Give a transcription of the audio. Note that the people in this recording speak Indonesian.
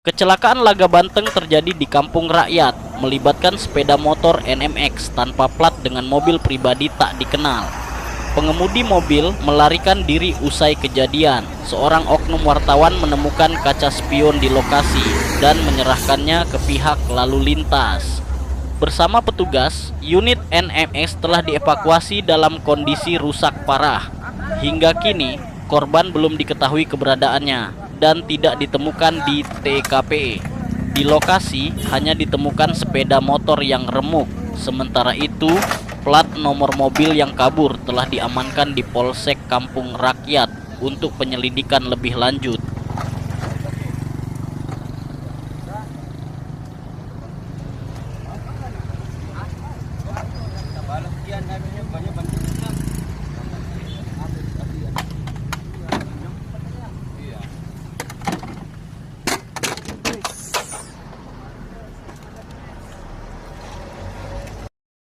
Kecelakaan laga banteng terjadi di kampung rakyat, melibatkan sepeda motor NMX tanpa plat dengan mobil pribadi tak dikenal. Pengemudi mobil melarikan diri usai kejadian. Seorang oknum wartawan menemukan kaca spion di lokasi dan menyerahkannya ke pihak lalu lintas. Bersama petugas, unit NMX telah dievakuasi dalam kondisi rusak parah. Hingga kini, korban belum diketahui keberadaannya dan tidak ditemukan di TKP. Di lokasi hanya ditemukan sepeda motor yang remuk. Sementara itu, plat nomor mobil yang kabur telah diamankan di Polsek Kampung Rakyat untuk penyelidikan lebih lanjut.